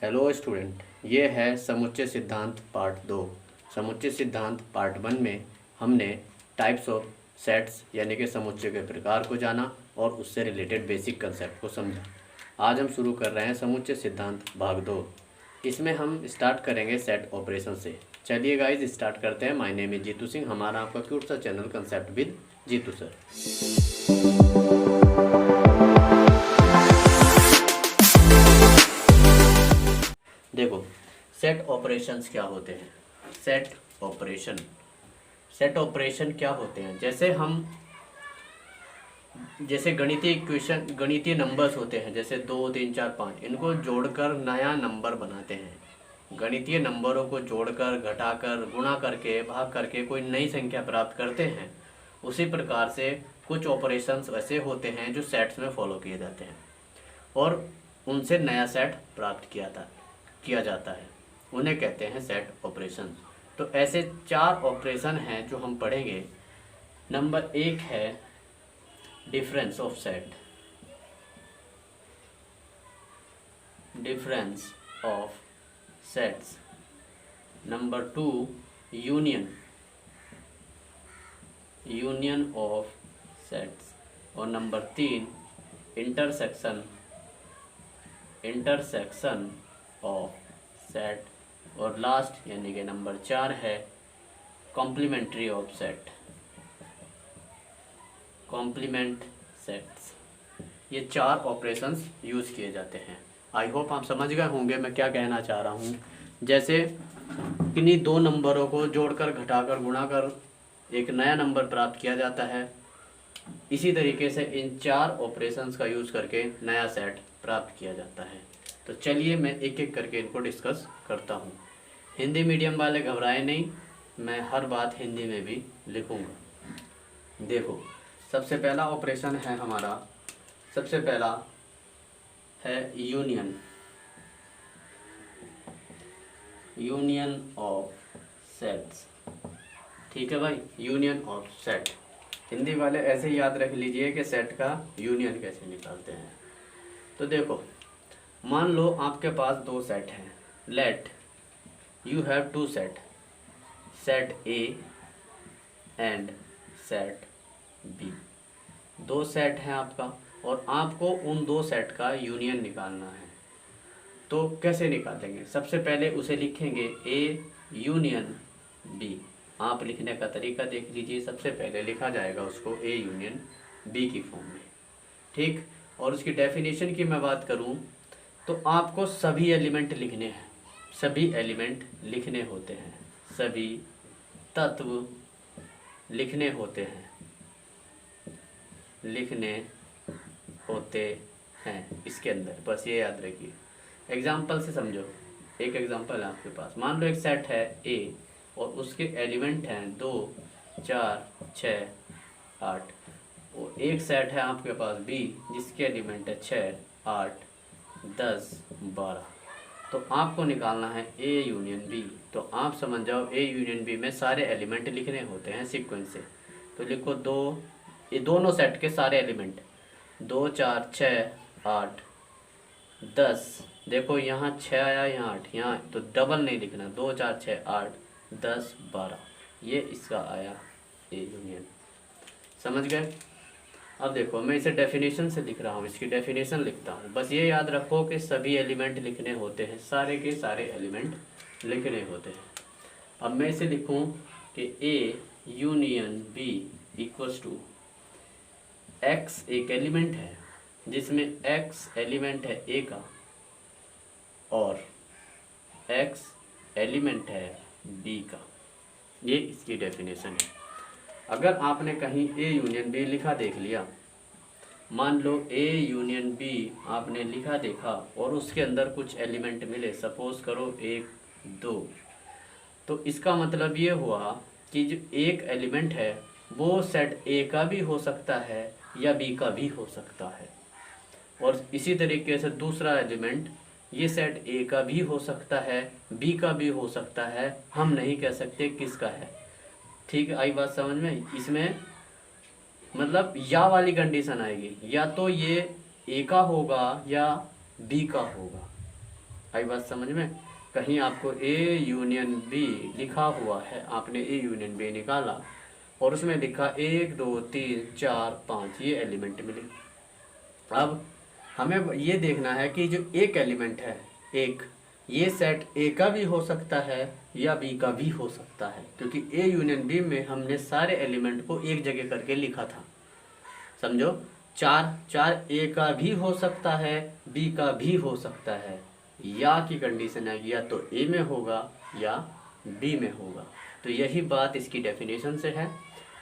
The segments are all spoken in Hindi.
हेलो स्टूडेंट, ये है समुच्चय सिद्धांत पार्ट 2। समुच्चय सिद्धांत पार्ट 1 में हमने टाइप्स ऑफ सेट्स यानी कि समुच्चय के प्रकार को जाना और उससे रिलेटेड बेसिक कंसेप्ट को समझा। आज हम शुरू कर रहे हैं समुच्चय सिद्धांत भाग 2। इसमें हम स्टार्ट करेंगे सेट ऑपरेशन से। चलिए गाइज स्टार्ट करते हैं। My name is Jeetu Singh, हमारा आपका क्यूट सा channel concept with Jeetu sir. देखो, सेट ऑपरेशंस क्या होते हैं। सेट ऑपरेशन क्या होते हैं, जैसे गणितीय इक्वेशन, गणितीय नंबर्स होते हैं, जैसे 2 3 4 5, इनको जोड़कर नया नंबर बनाते हैं। गणितीय नंबरों को जोड़कर, घटाकर, गुणा करके, भाग करके कोई नई संख्या प्राप्त करते हैं। उसी प्रकार से कुछ ऑपरेशंस ऐसे होते हैं जो सेट्स में फॉलो किए जाते हैं और उनसे नया सेट प्राप्त किया जाता है, उन्हें कहते हैं सेट ऑपरेशन। तो ऐसे 4 ऑपरेशन हैं जो हम पढ़ेंगे। नंबर 1 है difference of set, difference of sets. Number 2 union of sets. और नंबर 3 इंटरसेक्शन ऑफ सेट। और लास्ट यानी कि नंबर 4 है complementary of set, complement sets. ये 4 ऑपरेशंस यूज़ किए जाते हैं। आई होप आप समझ गए होंगे मैं क्या कहना चाह रहा हूँ। जैसे किन्हीं 2 नंबरों को जोड़कर, घटाकर, गुणा कर एक नया नंबर प्राप्त किया जाता है, इसी तरीके से इन 4 ऑपरेशंस का यूज़ करके नया सेट प्राप्त किया जाता है। तो चलिए मैं एक एक करके इनको डिस्कस करता हूँ। हिंदी मीडियम वाले घबराए नहीं, मैं हर बात हिंदी में भी लिखूँगा। देखो, सबसे पहला ऑपरेशन है हमारा, सबसे पहला है यूनियन ऑफ सेट्स। ठीक है भाई, यूनियन ऑफ सेट। हिंदी वाले ऐसे ही याद रख लीजिए कि सेट का यूनियन कैसे निकालते हैं। तो देखो, मान लो आपके पास 2 सेट हैं। Let you have 2 set, set A and set B. 2 set हैं आपका और आपको उन 2 सेट का यूनियन निकालना है। तो कैसे निकालेंगे? सबसे पहले उसे लिखेंगे ए यूनियन बी। आप लिखने का तरीका देख लीजिए। सबसे पहले लिखा जाएगा उसको ए यूनियन बी की फॉर्म में, ठीक। और उसकी डेफिनेशन की मैं बात करूं तो आपको सभी एलिमेंट लिखने हैं, सभी एलिमेंट लिखने होते हैं, सभी तत्व लिखने होते हैं इसके अंदर। बस ये याद रखिए। एग्जाम्पल से समझो। एक एग्जाम्पल है आपके पास। मान लो एक सेट है ए और उसके एलिमेंट हैं 2 4 6 8। और एक सेट है आपके पास बी जिसके एलिमेंट है 6 8 10 12। तो आपको निकालना है ए यूनियन बी। तो आप समझ जाओ, ए यूनियन बी में सारे एलिमेंट लिखने होते हैं सीक्वेंस से। तो लिखो 2, ये दोनों सेट के सारे एलिमेंट 2 4 6 8 10। देखो यहाँ 6 आया, यहाँ 8, यहाँ तो डबल नहीं लिखना। 2 4 6 8 10 12, ये इसका आया ए यूनियन। समझ गए? अब देखो, मैं इसे डेफिनेशन से लिख रहा हूँ, इसकी डेफिनेशन लिखता हूँ। बस ये याद रखो कि सभी एलिमेंट लिखने होते हैं, सारे के सारे एलिमेंट लिखने होते हैं। अब मैं इसे लिखूँ कि A union B equals to X एक एलिमेंट है जिसमें एक्स एलिमेंट है ए का और एक्स एलिमेंट है बी का। ये इसकी डेफिनेशन है। अगर आपने कहीं ए यूनियन बी लिखा देख लिया, मान लो ए यूनियन बी आपने लिखा देखा और उसके अंदर कुछ एलिमेंट मिले, सपोज करो 1 2, तो इसका मतलब ये हुआ कि जो एक एलिमेंट है वो सेट ए का भी हो सकता है या बी का भी हो सकता है। और इसी तरीके से दूसरा एलिमेंट, ये सेट ए का भी हो सकता है, बी का भी हो सकता है, हम नहीं कह सकते किसका है। ठीक है, आई बात समझ में? इसमें मतलब या वाली कंडीशन आएगी, या तो ये ए का होगा या बी का होगा। आई बात समझ में? कहीं आपको ए यूनियन बी लिखा हुआ है, आपने ए यूनियन बी निकाला और उसमें लिखा 1 2 3 4 5 ये एलिमेंट मिले। अब हमें ये देखना है कि जो एक एलिमेंट है एक, ये सेट ए का भी हो सकता है या बी का भी हो सकता है, क्योंकि ए यूनियन बी में हमने सारे एलिमेंट को एक जगह करके लिखा था। समझो, चार ए का भी हो सकता है, बी का भी हो सकता है, या की कंडीशन है या तो ए में होगा या बी में होगा। तो यही बात इसकी डेफिनेशन से है।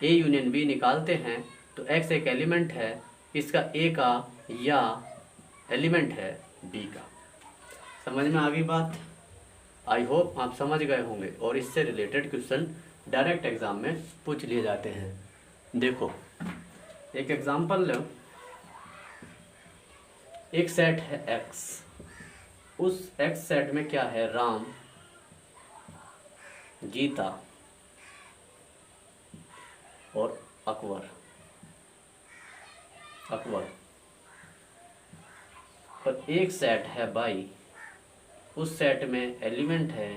ए यूनियन बी निकालते हैं तो एक्स एक एलिमेंट है, इसका ए का या एलिमेंट है बी का। समझ में आ गई बात? आई होप आप समझ गए होंगे और इससे रिलेटेड क्वेश्चन डायरेक्ट एग्जाम में पूछ लिए जाते हैं। देखो एक एग्जांपल लो, एक सेट है एक्स, उस एक्स सेट में क्या है, राम, गीता और अकबर। और एक सेट है बाई, उस सेट में एलिमेंट है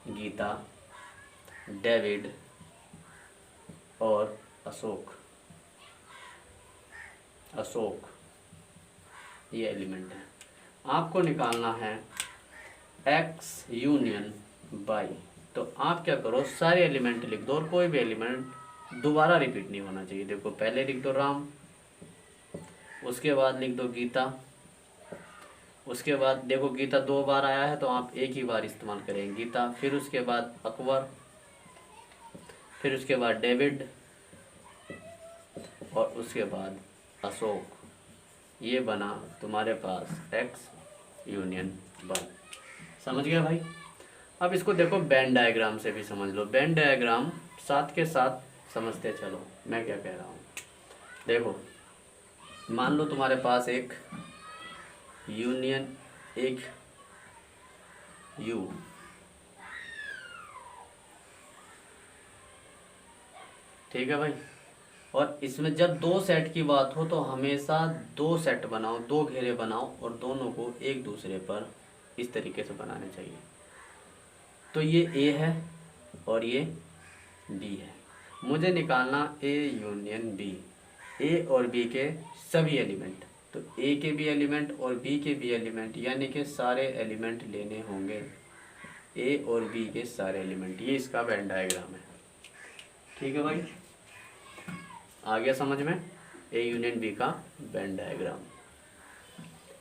गीता, डेविड और अशोक। ये एलिमेंट है। आपको निकालना है एक्स यूनियन बाई। तो आप क्या करो, सारे एलिमेंट लिख दो और कोई भी एलिमेंट दोबारा रिपीट नहीं होना चाहिए। देखो पहले लिख दो राम, उसके बाद लिख दो गीता, उसके बाद देखो गीता 2 बार आया है तो आप एक ही बार इस्तेमाल करेंगे गीता, फिर उसके बाद अकबर, फिर उसके बाद डेविड और उसके बाद अशोक। ये बना तुम्हारे पास एक्स यूनियन बाई। समझ गया भाई? अब इसको देखो वेन डायग्राम से भी समझ लो। वेन डायग्राम साथ के साथ समझते चलो मैं क्या कह रहा हूँ। देखो मान लो तुम्हारे पास एक यूनियन, एक यू, ठीक है भाई। और इसमें जब 2 सेट की बात हो तो हमेशा 2 सेट बनाओ, 2 घेरे बनाओ और दोनों को एक दूसरे पर इस तरीके से बनाने चाहिए। तो ये ए है और ये बी है। मुझे निकालना ए यूनियन बी, ए और बी के सभी एलिमेंट। तो ए के भी एलिमेंट और बी के भी एलिमेंट, यानी कि सारे एलिमेंट लेने होंगे, ए और बी के सारे एलिमेंट। ये इसका वेन डायग्राम है। ठीक है भाई, आ गया समझ में? ए यूनियन बी का वेन डायग्राम।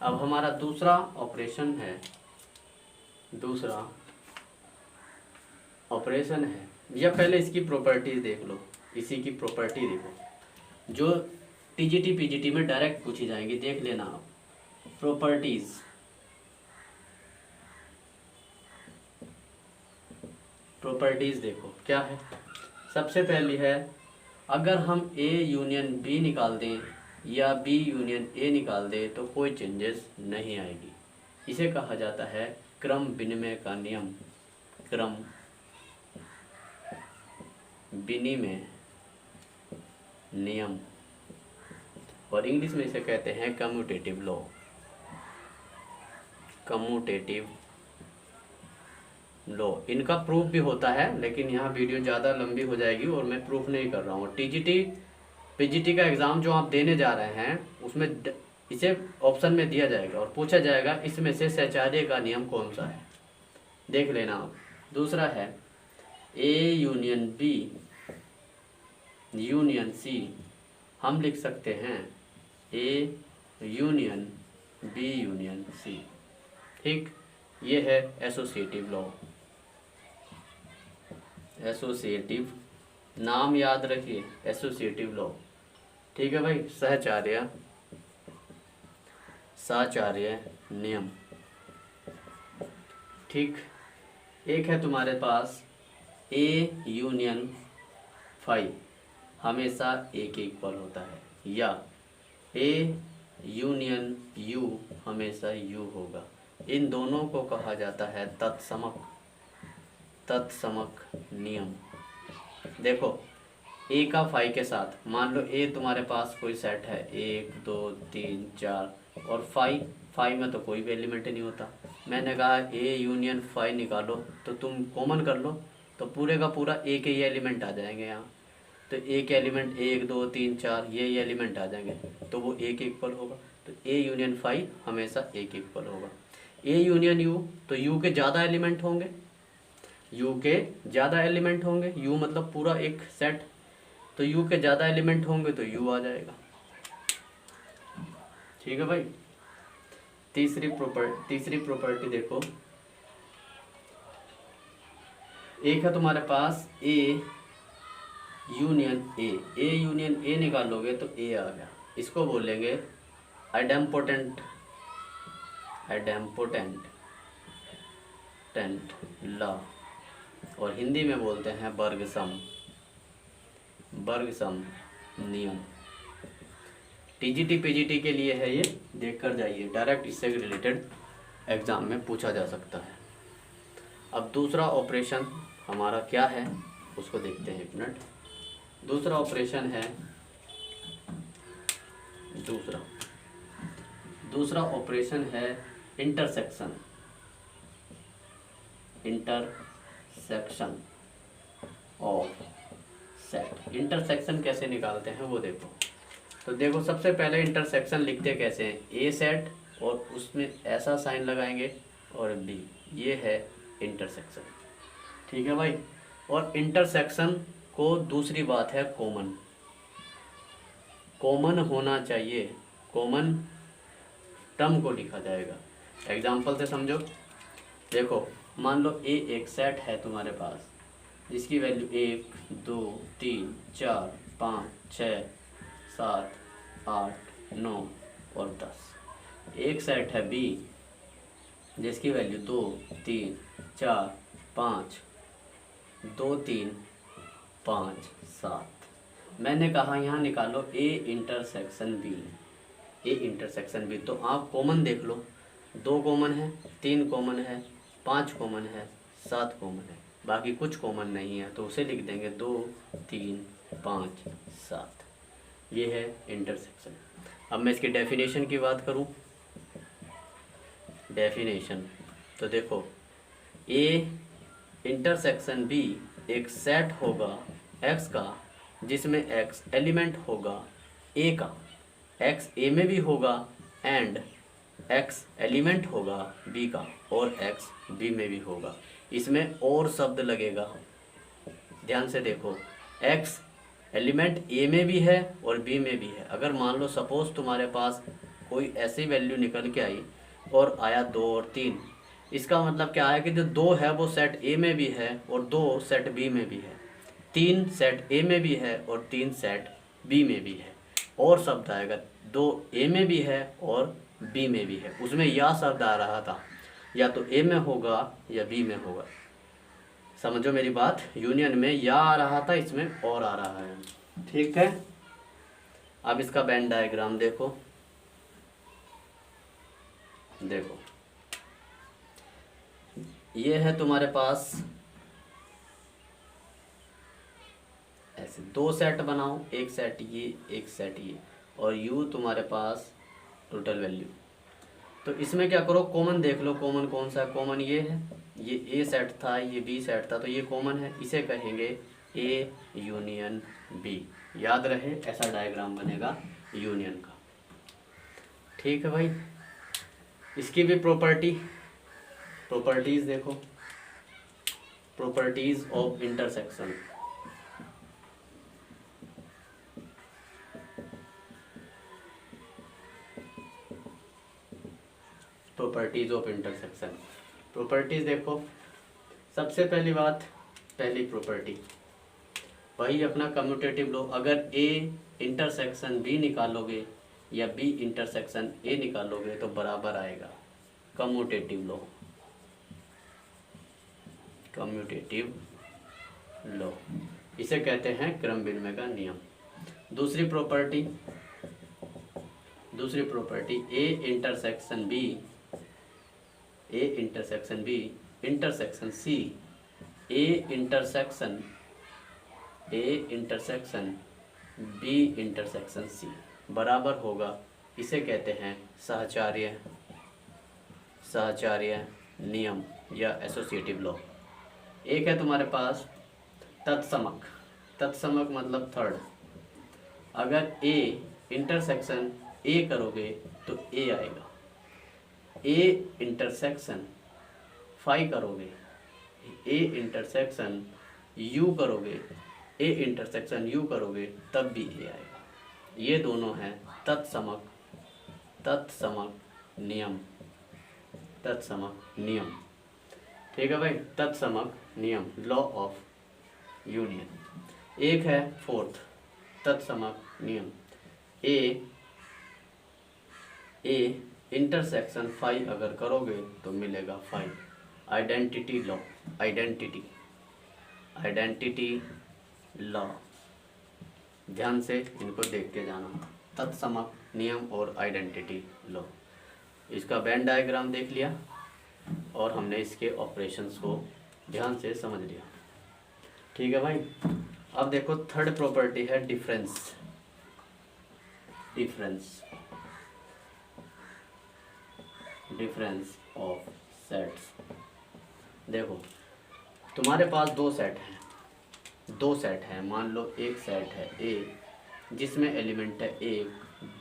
अब हमारा दूसरा ऑपरेशन है, या पहले इसकी प्रॉपर्टीज देख लो। इसी की प्रॉपर्टी देखो जो टीजीटी पीजीटी में डायरेक्ट पूछी जाएंगी, देख लेना आप। प्रॉपर्टीज देखो क्या है। सबसे पहली है, अगर हम ए यूनियन बी निकाल दें या बी यूनियन ए निकाल दें तो कोई चेंजेस नहीं आएगी। इसे कहा जाता है क्रम विनिमय का नियम, क्रम विनिमय नियम, और इंग्लिश में इसे कहते हैं कम्यूटेटिव लॉ। इनका प्रूफ भी होता है, लेकिन यहाँ वीडियो ज़्यादा लंबी हो जाएगी और मैं प्रूफ नहीं कर रहा हूँ। टीजीटी पीजीटी का एग्ज़ाम जो आप देने जा रहे हैं उसमें इसे ऑप्शन में दिया जाएगा और पूछा जाएगा इसमें से सैचार्य का नियम कौन सा है, देख लेना आप। दूसरा है A union B union C, हम लिख सकते हैं A union B union C. ठीक, ये है एसोसिएटिव लॉ। एसोसिएटिव नाम याद रखिए, एसोसिएटिव लॉ। ठीक है भाई, साचार्य नियम। ठीक, एक है तुम्हारे पास ए यूनियन फाई, हमेशा ए के इक्वल होता है, या ए यूनियन यू हमेशा यू होगा। इन दोनों को कहा जाता है तत्समक नियम। देखो ए का फाई के साथ, मान लो ए तुम्हारे पास कोई सेट है 1 2 3 4 और फाई में तो कोई भी एलिमेंट नहीं होता, मैंने कहा ए यूनियन फाई निकालो, तो तुम कॉमन कर लो, तो पूरे का पूरा ए के ये एलिमेंट आ जाएंगे यहाँ। तो ए के एलिमेंट 1 2 3 4 ये एलिमेंट आ जाएंगे, तो वो ए के इक्वल होगा। तो ए यूनियन फाई हमेशा ए के इक्वल होगा। ए यूनियन यू, तो यू के ज़्यादा एलिमेंट होंगे, यू के ज़्यादा एलिमेंट होंगे, यू मतलब पूरा एक सेट, तो यू के ज़्यादा एलिमेंट होंगे तो यू आ जाएगा। ठीक है भाई। तीसरी प्रॉपर्टी देखो, एक है तुम्हारे पास A union A, A union A निकालोगे तो ए आ गया, इसको बोलेंगे आइडेम्पोटेंट लॉ, और हिंदी में बोलते हैं बर्गसम नियम। टीजीटी पीजीटी के लिए है ये, देख कर जाइए, डायरेक्ट इससे रिलेटेड एग्ज़ाम में पूछा जा सकता है। अब दूसरा ऑपरेशन हमारा क्या है उसको देखते हैं, एक मिनट। दूसरा ऑपरेशन है, दूसरा ऑपरेशन है इंटरसेक्शन ऑफ सेट। इंटरसेक्शन कैसे निकालते हैं वो देखो। तो देखो सबसे पहले इंटरसेक्शन लिखते कैसे हैं, ए सेट और उसमें ऐसा साइन लगाएंगे और बी, ये है इंटरसेक्शन। ठीक है भाई। और इंटरसेक्शन को दूसरी बात है कॉमन होना चाहिए, कॉमन टर्म को लिखा जाएगा। एग्जाम्पल से समझो, देखो मान लो ए एक सेट है तुम्हारे पास जिसकी वैल्यू 1 2 3 4 5 6 7 8 9 और 10। एक सेट है बी जिसकी वैल्यू 2 3 4 5 2 3 5 7। मैंने कहा यहाँ निकालो ए इंटरसेक्शन बी, तो आप कॉमन देख लो, 2 कॉमन है, 3 कॉमन है, 5 कॉमन है, 7 कॉमन है, बाकी कुछ कॉमन नहीं है, तो उसे लिख देंगे 2 3 5 7। ये है इंटरसेक्शन। अब मैं इसकी डेफिनेशन की बात करूं, डेफिनेशन तो देखो, ए इंटरसेक्शन बी एक सेट होगा एक्स का जिसमें एक्स एलिमेंट होगा ए का, एक्स ए में भी होगा एंड एक्स एलिमेंट होगा बी का और एक्स बी में भी होगा। इसमें और शब्द लगेगा, ध्यान से देखो, एक्स एलिमेंट ए में भी है और बी में भी है। अगर मान लो सपोज तुम्हारे पास कोई ऐसी वैल्यू निकल के आई और आया 2 और 3, इसका मतलब क्या है कि जो 2 है वो सेट ए में भी है और 2 सेट बी में भी है, 3 सेट ए में भी है और 3 सेट बी में भी है। और शब्द आएगा 2 ए में भी है और बी में भी है, उसमें या शब्द आ रहा था, या तो ए में होगा या बी में होगा। समझो मेरी बात, यूनियन में या आ रहा था, इसमें और आ रहा है। ठीक है। अब इसका वेन डायग्राम देखो, ये है तुम्हारे पास, ऐसे 2 सेट बनाओ, एक सेट ये एक सेट ये, और यू तुम्हारे पास टोटल वैल्यू। तो इसमें क्या करो, कॉमन देख लो, कॉमन कौन सा है, कॉमन ये है, ये ए सेट था, ये बी सेट था, तो ये कॉमन है, इसे कहेंगे ए यूनियन बी। याद रहे, ऐसा डायग्राम बनेगा यूनियन का। ठीक है भाई। इसकी भी प्रॉपर्टीज देखो, properties of intersection. Properties of intersection, properties देखो, सबसे पहली बात, पहली प्रॉपर्टी वही अपना कम्यूटेटिव लो। अगर ए इंटरसेक्शन बी निकालोगे या बी इंटरसेक्शन ए निकालोगे तो बराबर आएगा कम्यूटेटिव लॉ, इसे कहते हैं क्रम विनिमय का नियम। दूसरी property A intersection B intersection C, A intersection B intersection C बराबर होगा, इसे कहते हैं साहचर्य नियम या एसोसिएटिव लॉ। एक है तुम्हारे पास तत्समक। तत्समक मतलब थर्ड। अगर ए इंटरसेक्शन ए करोगे तो ए आएगा। ए इंटरसेक्शन फाई करोगे, ए इंटरसेक्शन यू करोगे, ए इंटरसेक्शन यू करोगे तब भी ए आएगा। ये दोनों हैं तत्समक नियम। तत्समक नियम, ठीक है भाई, तत्समक नियम, लॉ ऑफ यूनियन। एक है फोर्थ तत्समक नियम, ए इंटरसेक्शन फाई अगर करोगे तो मिलेगा phi. Identity law, identity law, ध्यान से इनको देख के जाना। तत्समक नियम और आइडेंटिटी लॉ, इसका वेन डायग्राम देख लिया और हमने इसके ऑपरेशंस को ध्यान से समझ लिया, ठीक है भाई। अब देखो थर्ड प्रॉपर्टी है डिफरेंस। Difference of sets. देखो तुम्हारे पास दो सेट हैं, मान लो एक सेट है ए जिसमें एलिमेंट है 1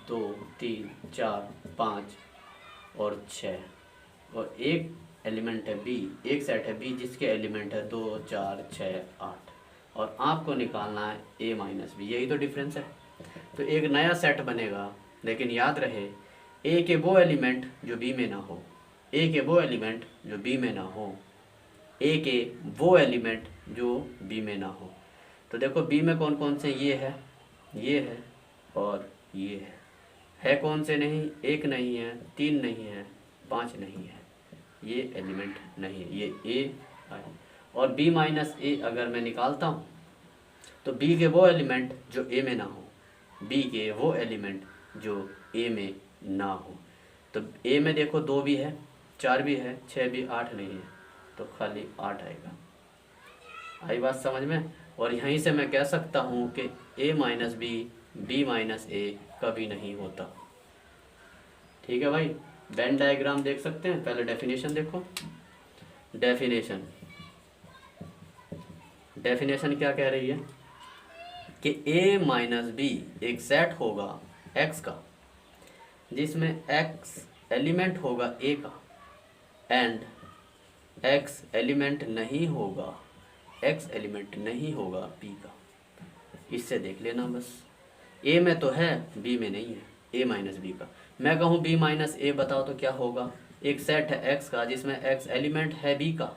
2 3 4 5 और 6, और एक एलिमेंट है बी, एक सेट है बी जिसके एलिमेंट है 2 4 6 8, और आपको निकालना है ए माइनस बी। यही तो डिफरेंस है। तो एक नया सेट बनेगा, लेकिन याद रहे ए के वो एलिमेंट जो बी में ना हो, ए के वो एलिमेंट जो बी में ना हो, ए के वो एलिमेंट जो बी में ना हो। तो देखो बी में कौन कौन से, ये है और ये है कौन से नहीं, 1 नहीं है, 3 नहीं है, 5 नहीं है, ये एलिमेंट नहीं है, ये ए है। और बी माइनस ए अगर मैं निकालता हूँ तो बी के वो एलिमेंट जो ए में ना हो, बी के वो एलिमेंट जो ए में ना हो। तो ए में देखो 2 भी है, 4 भी है, 6 भी, 8 नहीं है, तो खाली 8 आएगा। आई बात समझ में। और यहीं से मैं कह सकता हूँ कि ए माइनस बी माइनस ए कभी नहीं होता, ठीक है भाई। वेन डायग्राम देख सकते हैं। पहले डेफिनेशन देखो। डेफिनेशन क्या कह रही है कि ए माइनस बी एक सेट होगा एक्स का जिसमें एक्स एलिमेंट होगा ए का एंड एक्स एलिमेंट नहीं होगा बी का। इससे देख लेना बस, ए में तो है बी में नहीं है, ए माइनस बी का। मैं कहूँ बी माइनस ए बताओ तो क्या होगा। एक सेट है एक्स का जिसमें एक्स एलिमेंट है बी का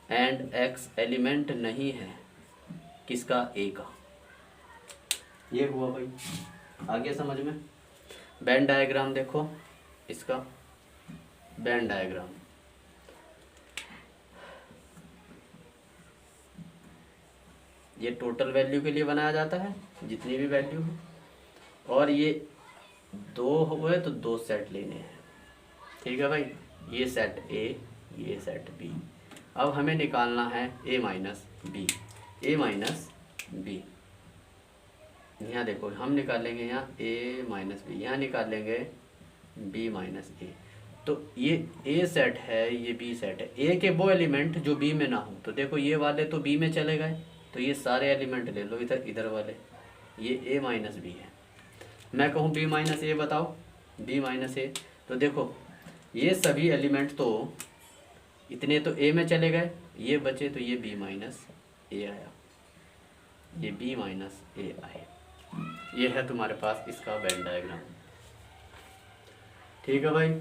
एंड एक्स एलिमेंट नहीं है किसका, ए का। ये हुआ भाई, आगे समझ में। वेन डायग्राम देखो, इसका वेन डायग्राम। ये टोटल वैल्यू के लिए बनाया जाता है, जितनी भी वैल्यू हो, और ये 2 हुए तो 2 सेट लेने हैं, ठीक है भाई। ये सेट ए, ये सेट बी। अब हमें निकालना है ए माइनस बी। यहाँ देखो हम निकालेंगे यहाँ ए माइनस बी, यहाँ निकालेंगे बी माइनस ए। तो ये ए सेट है, ये बी सेट है। ए के वो एलिमेंट जो बी में ना हो, तो देखो ये वाले तो बी में चले गए, तो ये सारे एलिमेंट ले लो इधर वाले, ये ए माइनस बी है। मैं कहूँ बी माइनस ए बताओ, बी माइनस ए, तो देखो ये सभी एलिमेंट तो इतने तो ए में चले गए, ये बचे तो ये बी माइनस ए आया, ये बी माइनस ए आए। ये है तुम्हारे पास इसका वेन डायग्राम, ठीक है भाई।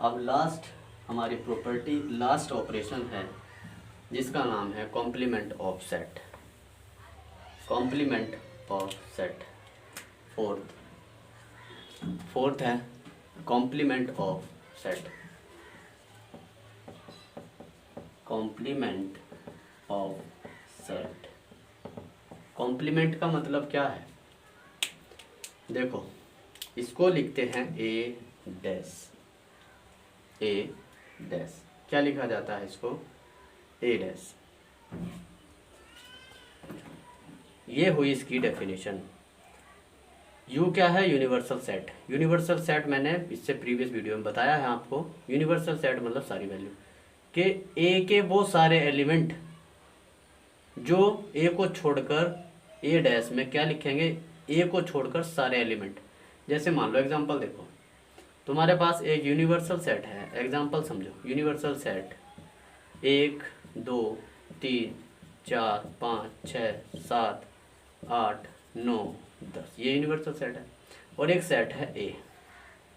अब लास्ट हमारी प्रॉपर्टी, लास्ट ऑपरेशन है जिसका नाम है कॉम्प्लीमेंट ऑफ सेट। फोर्थ है कॉम्प्लीमेंट ऑफ सेट। कॉम्प्लीमेंट का मतलब क्या है, देखो इसको लिखते हैं ए डैश। क्या लिखा जाता है इसको, ए डैश। ये हुई इसकी डेफिनेशन। यू क्या है? Universal set. यूनिवर्सल सेट मैंने इससे प्रीवियस वीडियो में बताया है आपको। यूनिवर्सल सेट मतलब सारी वैल्यू कि ए के वो सारे एलिमेंट जो ए को छोड़कर, ए डैश में क्या लिखेंगे? ए को छोड़कर सारे एलिमेंट। जैसे मान लो एग्जांपल देखो, तुम्हारे पास एक यूनिवर्सल सेट है, एग्जांपल समझो। यूनिवर्सल सेट 1 2 3 4 5 6 7 8 9 10, ये यूनिवर्सल सेट है। और एक सेट है ए,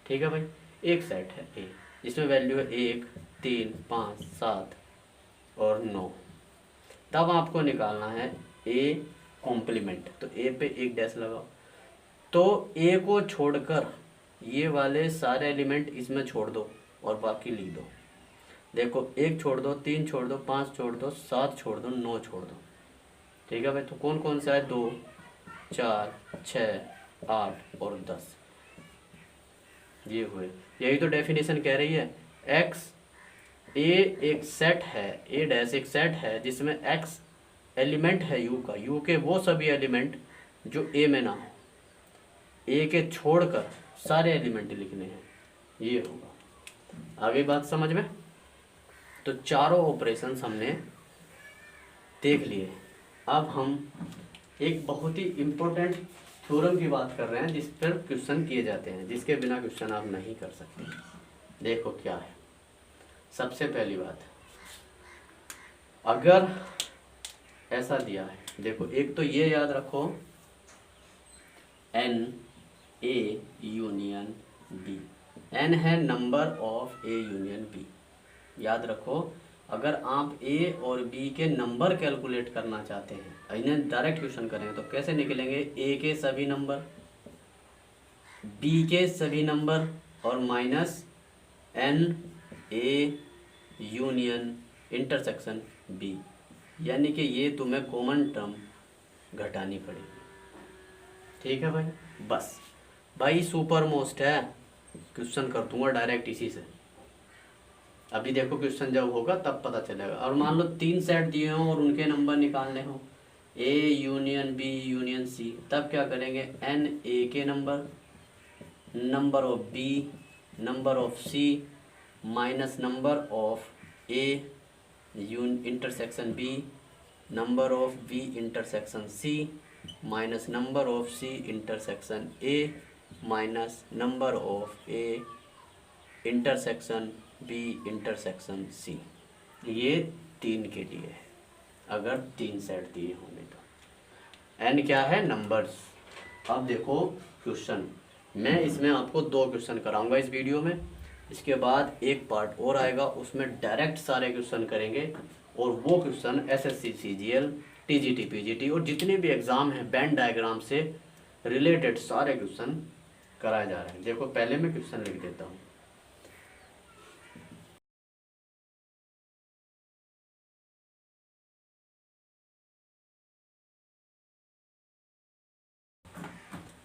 ठीक है भाई, एक सेट है ए जिसमें वैल्यू है 1 3 5 7 और 9। तब आपको निकालना है ए कॉम्प्लीमेंट, तो ए पे एक डैश लगाओ। तो ए को छोड़कर ये वाले सारे एलिमेंट इसमें छोड़ दो और बाकी लिख दो। देखो 1 छोड़ दो, 3 छोड़ दो, 5 छोड़ दो, 7 छोड़ दो, 9 छोड़ दो, ठीक है भाई। तो कौन कौन सा है? 2 4 6 8 और 10, ये हुए। यही तो डेफिनेशन कह रही है। एक्स ए एक सेट है, ए डैश एक सेट है जिसमें एक्स एलिमेंट है यू का, यू के वो सभी एलिमेंट जो ए में ना हो, ए के छोड़कर सारे एलिमेंट लिखने हैं, ये होगा। आगे बात समझ में? तो चारों ऑपरेशंस हमने देख लिए। अब हम एक बहुत ही इम्पोर्टेंट थ्योरम की बात कर रहे हैं जिस पर क्वेश्चन किए जाते हैं, जिसके बिना क्वेश्चन आप नहीं कर सकते। देखो क्या है। सबसे पहली बात, अगर ऐसा दिया है, देखो एक तो ये याद रखो, एन ए यूनियन बी। एन है number of A union B. याद रखो, अगर आप ए और बी के नंबर कैलकुलेट करना चाहते हैं, इन्हें डायरेक्ट क्वेश्चन करेंगे तो कैसे निकलेंगे? ए के सभी नंबर, बी के सभी नंबर और minus N A union intersection B, यानी कि ये तुम्हें कॉमन टर्म घटानी पड़ेगी, ठीक है भाई। बस भाई सुपर मोस्ट है, क्वेश्चन कर दूंगा डायरेक्ट इसी से। अभी देखो क्वेश्चन जब होगा तब पता चलेगा। और मान लो 3 सेट दिए हों और उनके नंबर निकालने हो, A union B union C, तब क्या करेंगे? एन ए के number, number of B, number of C minus number of A intersection B, number of B intersection C minus number of C intersection A minus number of A intersection B intersection C. ये 3 के लिए है, अगर 3 सेट दिए होंगे तो। एन क्या है? नंबर्स। अब देखो क्वेश्चन, मैं इसमें आपको 2 क्वेश्चन कराऊंगा इस वीडियो में। इसके बाद एक पार्ट और आएगा, उसमें डायरेक्ट सारे क्वेश्चन करेंगे। और वो question SSC CGL TGT PGT और जितने भी एग्ज़ाम हैं वेन डायग्राम से रिलेटेड सारे क्वेश्चन कराए जा रहे हैं। देखो पहले मैं क्वेश्चन लिख देता हूँ।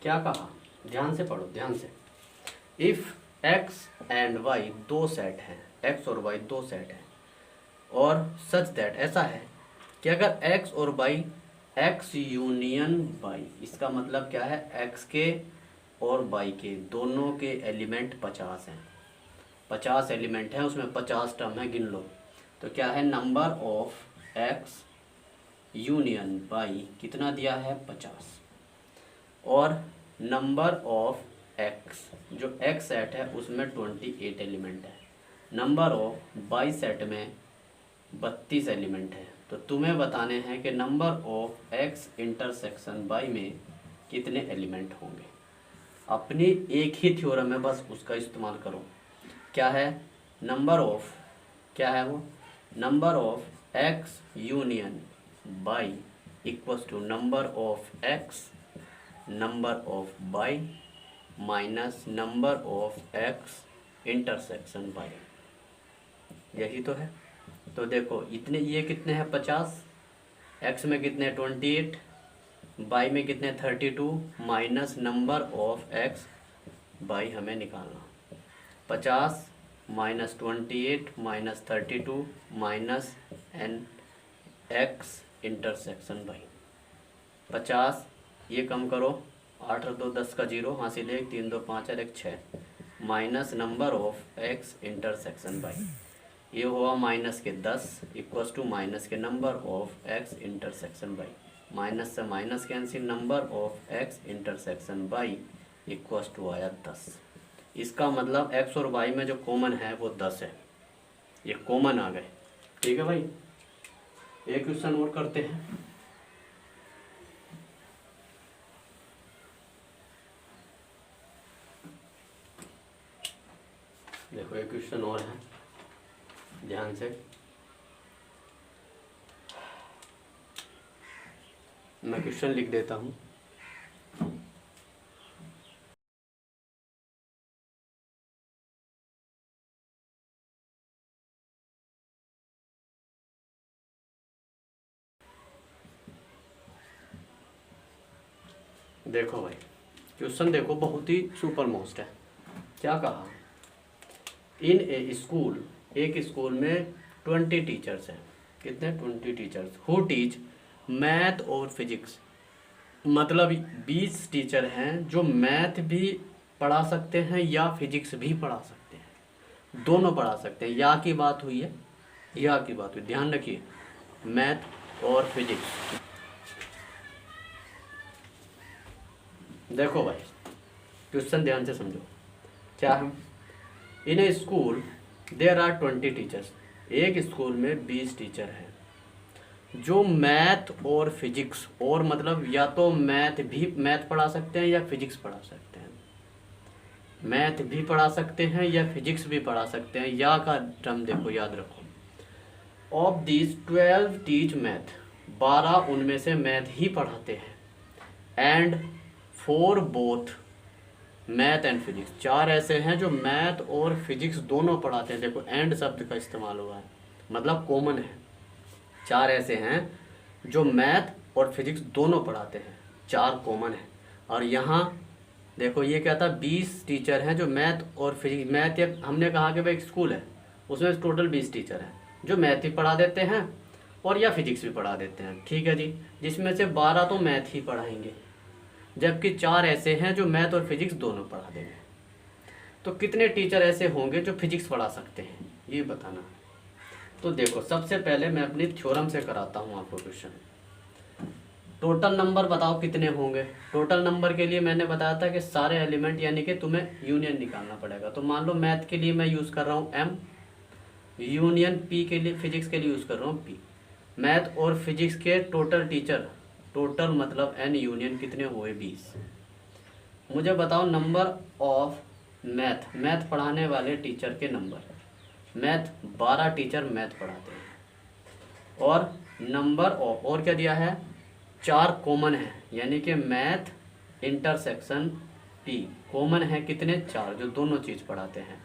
क्या कहा? ध्यान से पढ़ो, ध्यान से। If X and Y 2 set हैं, एक्स और वाई 2 सेट हैं, और सच दैट ऐसा है कि अगर एक्स और वाई, एक्स यूनियन वाई, इसका मतलब क्या है? एक्स के और वाई के दोनों के एलिमेंट 50 हैं, 50 एलिमेंट हैं, उसमें 50 टर्म है, गिन लो। तो क्या है? Number of X union Y कितना दिया है? 50। और नंबर ऑफ एक्स, जो एक्स सेट है उसमें 28 एलिमेंट है, नंबर ऑफ वाई सेट में 32 एलिमेंट है। तो तुम्हें बताने हैं कि number of x intersection Y में कितने एलिमेंट होंगे। अपनी एक ही थ्योरम है, बस उसका इस्तेमाल करो। क्या है? नंबर ऑफ, क्या है वो? Number of X union Y equals to number of X number of Y minus number of x intersection Y, यही तो है। तो देखो इतने, ये कितने हैं? 50, एक्स में कितने? 28, वाई में कितने? 32 minus number of X Y हमें निकालना। 50 minus 28 minus 32 minus N X intersection Y. 50 ये कम करो 8 और 2 10 का 0, हासिल 1, 3 2 5 और 1 6, minus number of x intersection y, ये हुआ माइनस के 10 इक्वस टू माइनस के number of x intersection y, minus से minus cancel, number of x intersection y equals to आया 10। इसका मतलब एक्स और वाई में जो कॉमन है वो 10 है, ये कॉमन आ गए। ठीक है भाई, एक क्वेश्चन और करते हैं। देखो एक क्वेश्चन और है, ध्यान से। मैं क्वेश्चन लिख देता हूँ। देखो भाई क्वेश्चन देखो, बहुत ही सुपर मोस्ट है। क्या कहा, इन ए स्कूल, एक स्कूल में 20 टीचर्स हैं। कितने? 20 टीचर्स हु टीच मैथ और फिजिक्स। मतलब 20 टीचर हैं जो मैथ भी पढ़ा सकते हैं या फिजिक्स भी पढ़ा सकते हैं, दोनों पढ़ा सकते हैं। या की बात हुई है, या की बात हुई, ध्यान रखिए, मैथ और फिजिक्स। देखो भाई क्वेश्चन ध्यान से समझो। क्या है, इन ए स्कूल देयर आर 20 टीचर्स। एक स्कूल में 20 टीचर हैं जो मैथ और फिजिक्स, और मतलब या तो मैथ पढ़ा सकते हैं या फिजिक्स पढ़ा सकते हैं, मैथ भी पढ़ा सकते हैं या फिजिक्स भी पढ़ा सकते हैं। या का टर्म देखो, याद रखो। ऑफ दीज 12 टीच मैथ, 12 उनमें से मैथ ही पढ़ाते हैं। And for both math and physics, 4 ऐसे हैं जो मैथ और फिजिक्स दोनों पढ़ाते हैं। देखो एंड शब्द का इस्तेमाल हुआ है, मतलब कॉमन है। 4 ऐसे हैं जो मैथ और फिजिक्स दोनों पढ़ाते हैं, 4 कॉमन है। और यहाँ देखो ये क्या था, 20 टीचर हैं जो मैथ और फिजिक्स, मैथ या हमने कहा कि भाई एक स्कूल है, उसमें टोटल 20 टीचर हैं जो मैथ ही पढ़ा देते हैं और या फिजिक्स भी पढ़ा देते हैं। ठीक है जी, जिसमें से 12 तो मैथ ही पढ़ाएंगे, जबकि 4 ऐसे हैं जो मैथ और फिजिक्स दोनों पढ़ा देंगे। तो कितने टीचर ऐसे होंगे जो फिजिक्स पढ़ा सकते हैं, ये बताना। तो देखो सबसे पहले मैं अपनी थ्योरम से कराता हूँ आपको क्वेश्चन। टोटल नंबर बताओ कितने होंगे। टोटल नंबर के लिए मैंने बताया था कि सारे एलिमेंट यानी कि तुम्हें यूनियन निकालना पड़ेगा। तो मान लो मैथ के लिए मैं यूज़ कर रहा हूँ m, यूनियन p के लिए, फिजिक्स के लिए यूज़ कर रहा हूँ p। मैथ और फिजिक्स के टोटल टीचर, टोटल मतलब n यूनियन कितने हुए? 20। मुझे बताओ नंबर ऑफ मैथ, मैथ पढ़ाने वाले टीचर के नंबर। मैथ 12 टीचर मैथ पढ़ाते हैं। और नंबर ऑफ, और क्या दिया है? 4 कॉमन है, यानी कि मैथ इंटरसेक्शन p कॉमन है कितने? 4, जो दोनों चीज़ पढ़ाते हैं।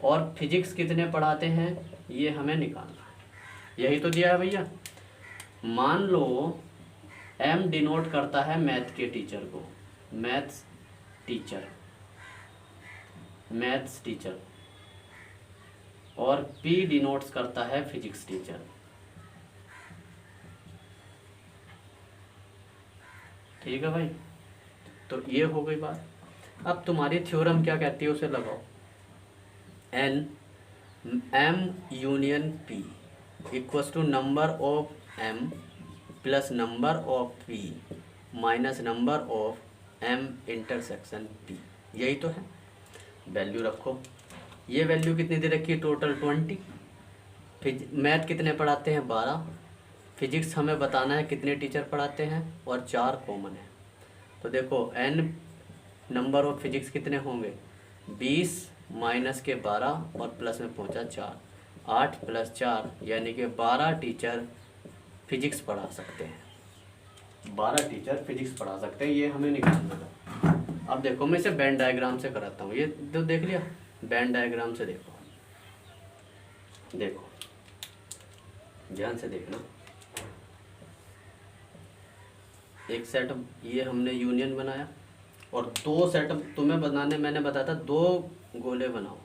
और फिजिक्स कितने पढ़ाते हैं, ये हमें निकालना है। यही तो दिया है भैया। मान लो m डिनोट करता है मैथ के टीचर को, मैथ्स टीचर, मैथ्स टीचर, और p डिनोट्स करता है फिजिक्स टीचर। ठीक है भाई, तो ये हो गई बात। अब तुम्हारी थ्योरम क्या कहती है उसे लगाओ। n m union p equals to number of m plus number of p minus number of m intersection p। यही तो है। वैल्यू रखो, ये वैल्यू कितनी दे रखी है? टोटल 20। मैथ कितने पढ़ाते हैं? 12। फिजिक्स हमें बताना है कितने टीचर पढ़ाते हैं, और 4 कॉमन है। तो देखो n नंबर ऑफ फिजिक्स कितने होंगे? 20 माइनस के 12 और प्लस में पहुंचा 4, 8 प्लस 4 यानी कि 12 टीचर फिजिक्स पढ़ा सकते हैं। 12 टीचर फिजिक्स पढ़ा सकते हैं, ये हमें निकालना है। अब देखो मैं इसे बैंड डायग्राम से कराता हूँ। ये तो देख लिया, बैंड डायग्राम से देखो, देखो ध्यान से देखना। एक सेट ये हमने यूनियन बनाया, और 2 सेट तुम्हें बनाने मैंने बताया था, 2 गोले बनाओ,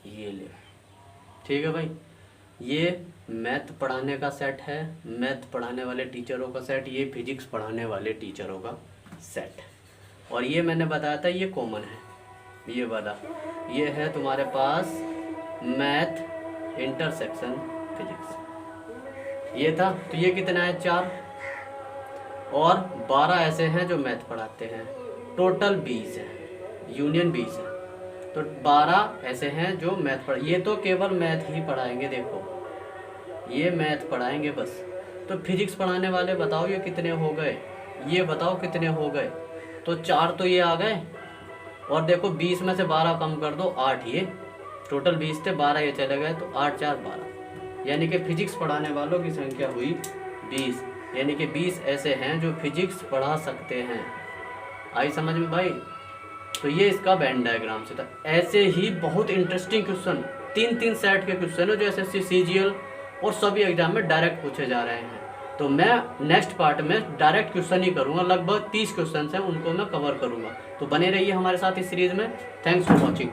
ये ले। ठीक है भाई, ये मैथ पढ़ाने का सेट है, मैथ पढ़ाने वाले टीचरों का सेट, ये फिजिक्स पढ़ाने वाले टीचरों का सेट। और ये मैंने बताया था ये कॉमन है, ये वाला, ये है तुम्हारे पास मैथ इंटरसेक्शन फिजिक्स, ये था। तो ये कितना है 4, और 12 ऐसे हैं जो मैथ पढ़ाते हैं, टोटल 20 है, यूनियन 20 है। तो 12 ऐसे हैं जो मैथ पढ़, ये तो केवल मैथ ही पढ़ाएंगे, देखो ये मैथ पढ़ाएंगे बस। तो फिजिक्स पढ़ाने वाले बताओ ये कितने हो गए, ये बताओ कितने हो गए। तो 4 तो ये आ गए, और देखो 20 में से 12 कम कर दो, 8, ये टोटल 20 थे, 12 ये चले गए, तो 8 4 12, यानी कि फिजिक्स पढ़ाने वालों की संख्या हुई 20, यानी कि 20 ऐसे हैं जो फिजिक्स पढ़ा सकते हैं। आई समझ में भाई? तो ये इसका वेन डायग्राम से था। ऐसे ही बहुत इंटरेस्टिंग क्वेश्चन, 3 सेट के क्वेश्चन है जो एसएससी सीजीएल और सभी एग्जाम में डायरेक्ट पूछे जा रहे हैं। तो मैं नेक्स्ट पार्ट में डायरेक्ट क्वेश्चन ही करूंगा, लगभग 30 क्वेश्चन हैं, उनको मैं कवर करूंगा। तो बने रहिए हमारे साथ इस सीरीज में। Thanks for watching.